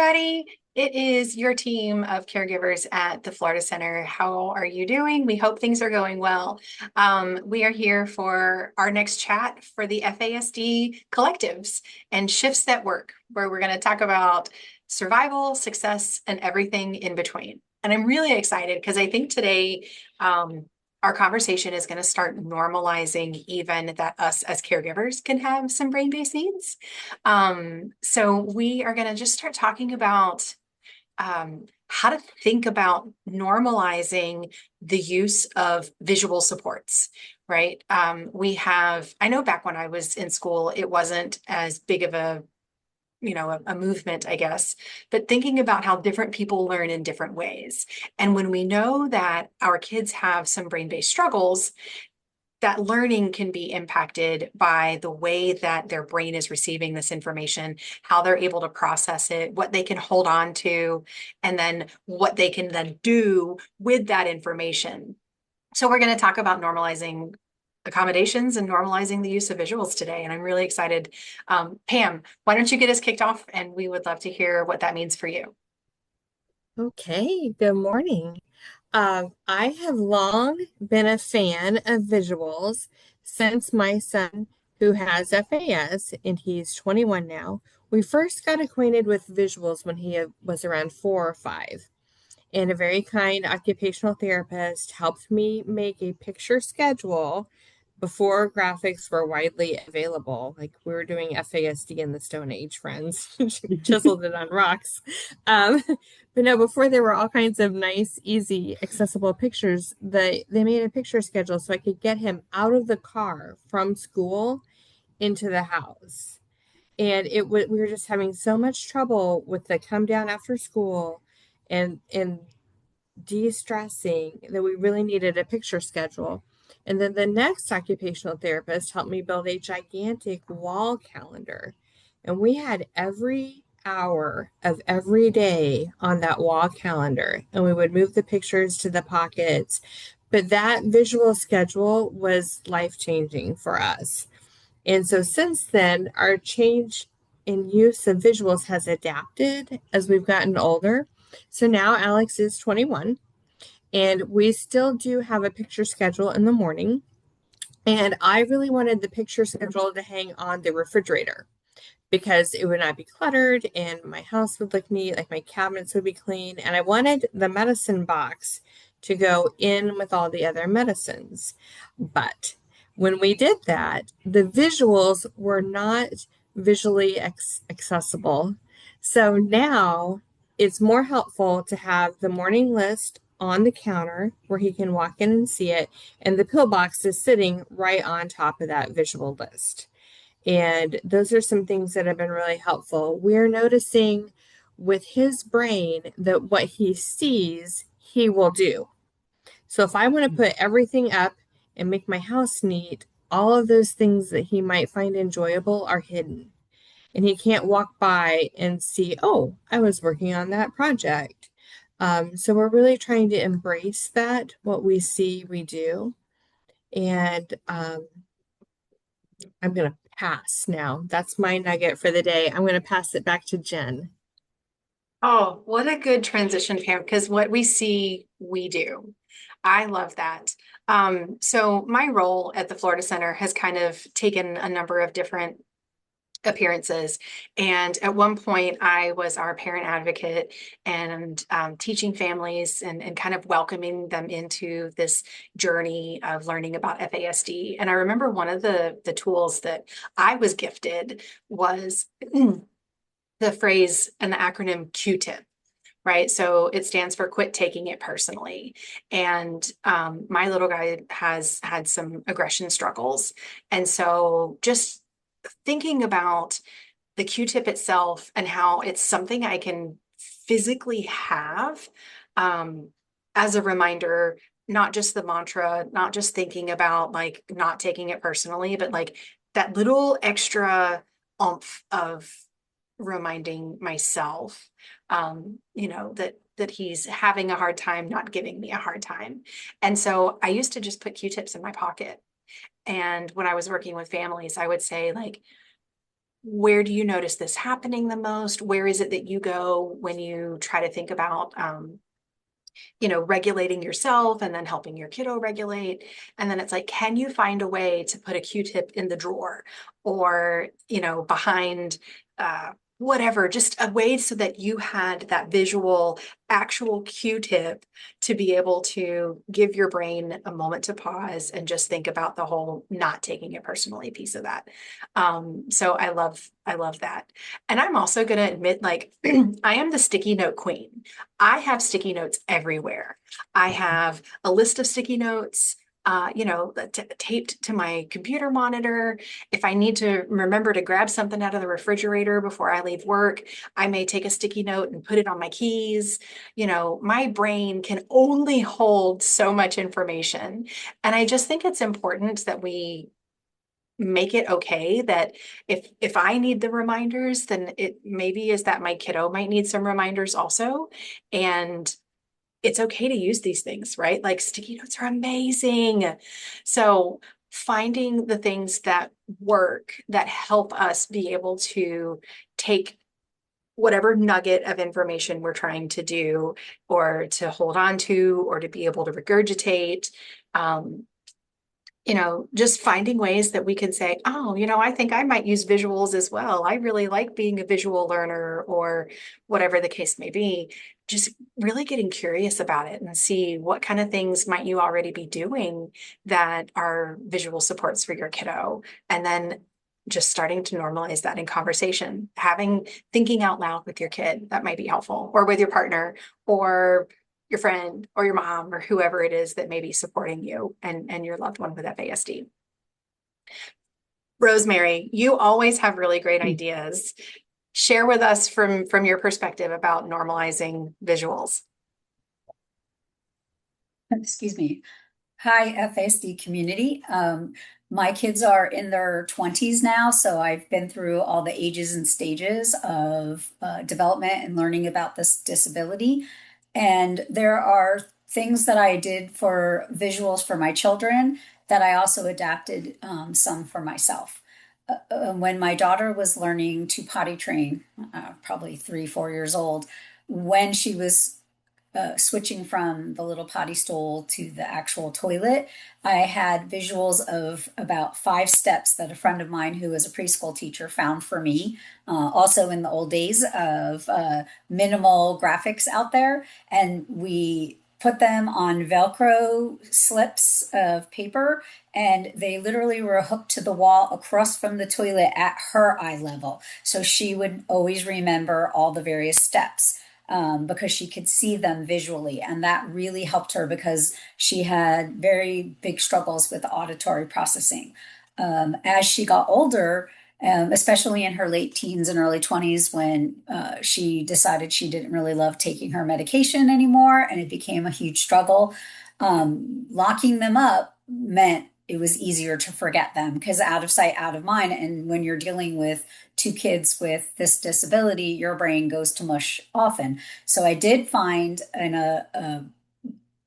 everybody. It is your team of caregivers at the Florida Center. How are you doing? We hope things are going well. We are here for our next chat for the FASD collectives and shifts that work, where we're going to talk about survival, success, and everything in between. And I'm really excited because I think today, our conversation is going to start normalizing even that us as caregivers can have some brain-based needs. So we are going to just start talking about how to think about normalizing the use of visual supports, right? I know back when I was in school, it wasn't as big of a movement, I guess, but thinking about how different people learn in different ways. And when we know that our kids have some brain-based struggles, that learning can be impacted by the way that their brain is receiving this information, how they're able to process it, what they can hold on to, and then what they can then do with that information. So we're going to talk about normalizing accommodations and normalizing the use of visuals today. And I'm really excited. Pam, why don't you get us kicked off? And we would love to hear what that means for you. Okay, good morning. I have long been a fan of visuals since my son, who has FAS, and he's 21 now. We first got acquainted with visuals when he was around 4 or 5. And a very kind occupational therapist helped me make a picture schedule before graphics were widely available. Like we were doing FASD in the Stone Age, friends, chiseled it on rocks. Um, but no, before there were all kinds of nice, easy, accessible pictures, they made a picture schedule so I could get him out of the car from school into the house. And we were just having so much trouble with the come down after school and de-stressing that we really needed a picture schedule. And then the next occupational therapist helped me build a gigantic wall calendar. And we had every hour of every day on that wall calendar. And we would move the pictures to the pockets. But that visual schedule was life changing for us. And so since then, our change in use of visuals has adapted as we've gotten older. So now Alex is 21, and we still do have a picture schedule in the morning. And I really wanted the picture schedule to hang on the refrigerator because it would not be cluttered and my house would look neat, like my cabinets would be clean. And I wanted the medicine box to go in with all the other medicines. But when we did that, the visuals were not visually accessible. So now it's more helpful to have the morning list on the counter where he can walk in and see it, and the pill box is sitting right on top of that visual list. And those are some things that have been really helpful. We're noticing with his brain that what he sees, he will do. So if I want to put everything up and make my house neat, all of those things that he might find enjoyable are hidden. And he can't walk by and see, oh, I was working on that project. So we're really trying to embrace that, what we see, we do. And I'm going to pass now. That's my nugget for the day. I'm going to pass it back to Jen. Oh, what a good transition, Pam, because what we see, we do. I love that. So my role at the Florida Center has kind of taken a number of different appearances. And at one point, I was our parent advocate and teaching families and kind of welcoming them into this journey of learning about FASD. And I remember one of the tools that I was gifted was the phrase and the acronym Q-tip. Right. So it stands for quit taking it personally. And my little guy has had some aggression struggles. And so just thinking about the Q-tip itself and how it's something I can physically have as a reminder, not just the mantra, not just thinking about like not taking it personally, but like that little extra oomph of reminding myself, that he's having a hard time, not giving me a hard time. And so I used to just put Q-tips in my pocket. And when I was working with families, I would say like, where do you notice this happening the most? Where is it that you go when you try to think about regulating yourself and then helping your kiddo regulate. And then it's like, can you find a way to put a Q-tip in the drawer or, behind whatever, just a way so that you had that visual, actual Q-tip to be able to give your brain a moment to pause and just think about the whole not taking it personally piece of that. So I love that. And I'm also going to admit, like, I am the sticky note queen. I have sticky notes everywhere. I have a list of sticky notes, taped to my computer monitor. If I need to remember to grab something out of the refrigerator before I leave work, I may take a sticky note and put it on my keys. My brain can only hold so much information. And I just think it's important that we make it okay that if I need the reminders, then it maybe is that my kiddo might need some reminders also. And it's okay to use these things, right? Like sticky notes are amazing. So finding the things that work that help us be able to take whatever nugget of information we're trying to do or to hold on to or to be able to regurgitate. Um, just finding ways that we can say, oh, I think I might use visuals as well. I really like being a visual learner or whatever the case may be. Just really getting curious about it and see what kind of things might you already be doing that are visual supports for your kiddo. And then just starting to normalize that in conversation, thinking out loud with your kid, that might be helpful, or with your partner, or your friend or your mom or whoever it is that may be supporting you and your loved one with FASD. Rosemary, you always have really great ideas. Share with us from your perspective about normalizing visuals. Excuse me. Hi, FASD community. My kids are in their 20s now, so I've been through all the ages and stages of development and learning about this disability. And there are things that I did for visuals for my children that I also adapted some for myself. When my daughter was learning to potty train, probably 3, 4 years old, when she was switching from the little potty stool to the actual toilet, I had visuals of about 5 steps that a friend of mine who was a preschool teacher found for me, also in the old days of minimal graphics out there. And we put them on Velcro slips of paper, and they literally were hooked to the wall across from the toilet at her eye level. So she would always remember all the various steps because she could see them visually. And that really helped her because she had very big struggles with auditory processing. As she got older, especially in her late teens and early 20s, when she decided she didn't really love taking her medication anymore and it became a huge struggle, locking them up meant it was easier to forget them because out of sight, out of mind. And when you're dealing with 2 kids with this disability, your brain goes to mush often. So I did find a,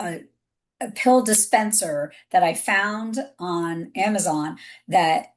a pill dispenser that I found on Amazon that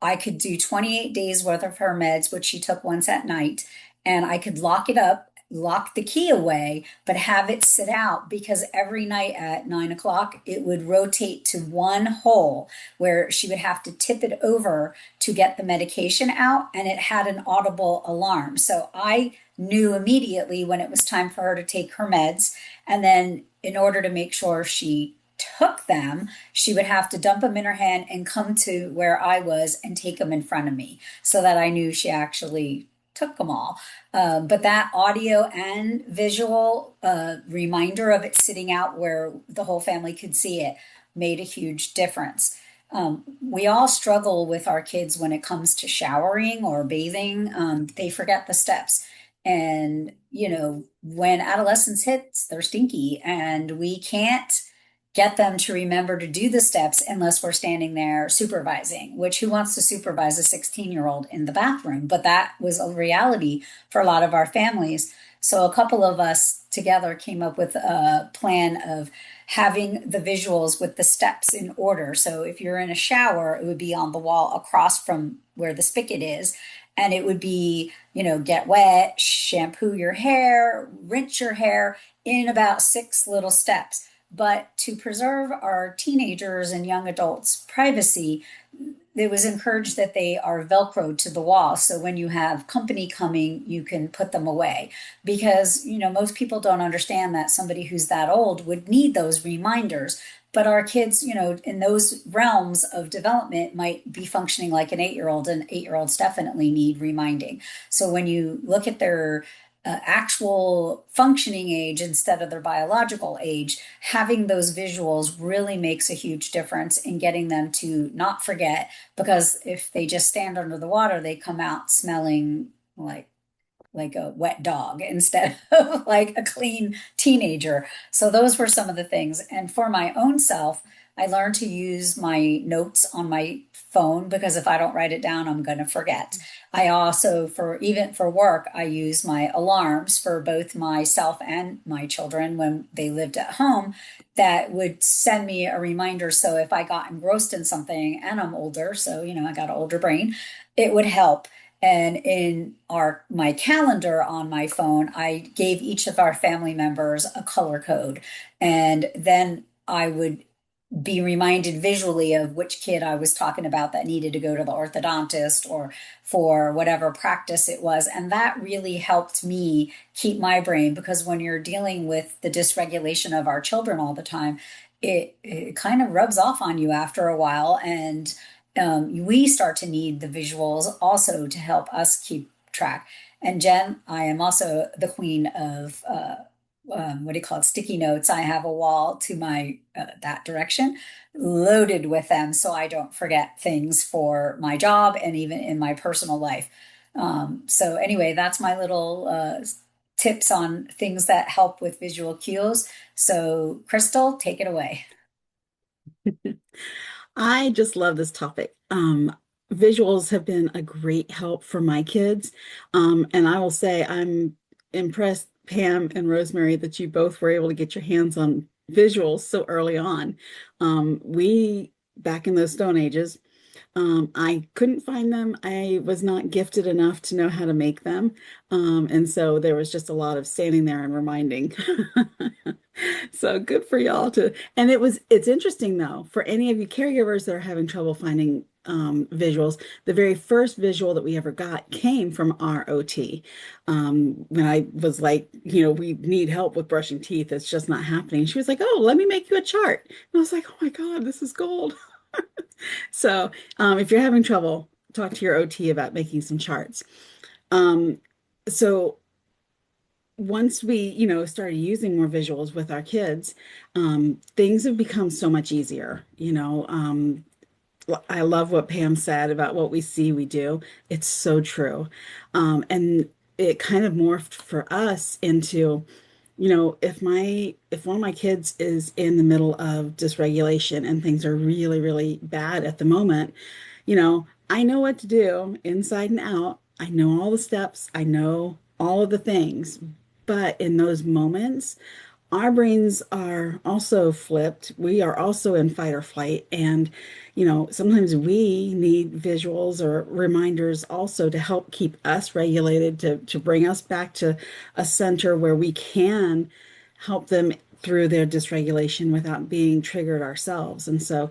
I could do 28 days worth of her meds, which she took once at night, and I could lock it up, lock the key away, but have it sit out because every night at 9 o'clock, it would rotate to one hole where she would have to tip it over to get the medication out, and it had an audible alarm. So I knew immediately when it was time for her to take her meds. And then, in order to make sure she took them, she would have to dump them in her hand and come to where I was and take them in front of me so that I knew she actually took them all. But that audio and visual reminder of it sitting out where the whole family could see it made a huge difference. We all struggle with our kids when it comes to showering or bathing. They forget the steps. And, when adolescence hits, they're stinky and we can't get them to remember to do the steps unless we're standing there supervising, which who wants to supervise a 16-year-old in the bathroom? But that was a reality for a lot of our families. So a couple of us together came up with a plan of having the visuals with the steps in order. So if you're in a shower, it would be on the wall across from where the spigot is. And it would be, get wet, shampoo your hair, rinse your hair in about 6 little steps. But to preserve our teenagers and young adults' privacy, it was encouraged that they are velcroed to the wall, so when you have company coming you can put them away, because most people don't understand that somebody who's that old would need those reminders. But our kids, in those realms of development, might be functioning like an 8-year old, and 8-year olds definitely need reminding. So when you look at their actual functioning age instead of their biological age, having those visuals really makes a huge difference in getting them to not forget. Because if they just stand under the water, they come out smelling like a wet dog instead of like a clean teenager. So those were some of the things. And for my own self, I learned to use my notes on my phone, because if I don't write it down, I'm going to forget. I also, for even for work, I use my alarms for both myself and my children when they lived at home, that would send me a reminder. So if I got engrossed in something, and I'm older, so I got an older brain, it would help. And in our my calendar on my phone, I gave each of our family members a color code. And then I would be reminded visually of which kid I was talking about that needed to go to the orthodontist or for whatever practice it was. And that really helped me keep my brain, because when you're dealing with the dysregulation of our children all the time, it kind of rubs off on you after a while. And we start to need the visuals also to help us keep track. And Jen, I am also the queen of what do you call it? Sticky notes. I have a wall to my that direction loaded with them, so I don't forget things for my job and even in my personal life. So anyway, that's my little tips on things that help with visual cues. So Crystal, take it away. I just love this topic. Visuals have been a great help for my kids. And I will say I'm impressed, Pam and Rosemary, that you both were able to get your hands on visuals so early on. Back in those Stone Ages, I couldn't find them. I was not gifted enough to know how to make them. And so there was just a lot of standing there and reminding. So good for y'all to, and it's interesting though, for any of you caregivers that are having trouble finding visuals, the very first visual that we ever got came from our OT. When I was like, we need help with brushing teeth. It's just not happening. She was like, oh, let me make you a chart. And I was like, oh my God, this is gold. So if you're having trouble, talk to your OT about making some charts. Um, so once we, started using more visuals with our kids, things have become so much easier. I love what Pam said about what we see, we do. It's so true. And it kind of morphed for us into, if one of my kids is in the middle of dysregulation and things are really, really bad at the moment, I know what to do inside and out. I know all the steps. I know all of the things. But in those moments, our brains are also flipped. We are also in fight or flight. And, sometimes we need visuals or reminders also to help keep us regulated, to bring us back to a center where we can help them through their dysregulation without being triggered ourselves. And so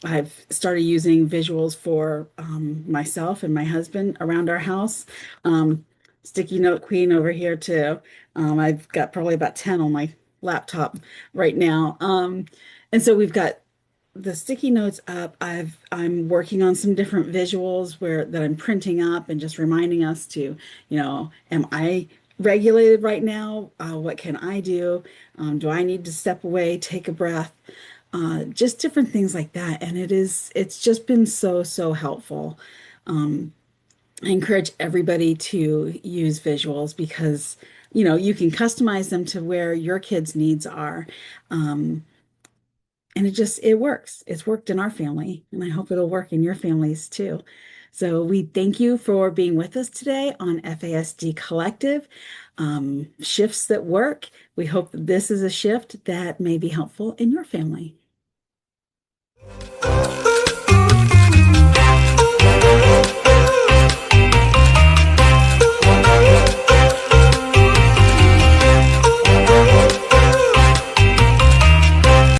I've started using visuals for myself and my husband around our house. Sticky note queen over here too. I've got probably about 10 on my laptop right now. And so we've got the sticky notes up. I'm working on some different visuals that I'm printing up and just reminding us to, am I regulated right now? What can I do? Do I need to step away, take a breath? Just different things like that. And it's just been so, so helpful. I encourage everybody to use visuals because, you can customize them to where your kids' needs are. And it works. It's worked in our family, and I hope it'll work in your families too. So we thank you for being with us today on FASD Collective, Shifts That Work. We hope that this is a shift that may be helpful in your family.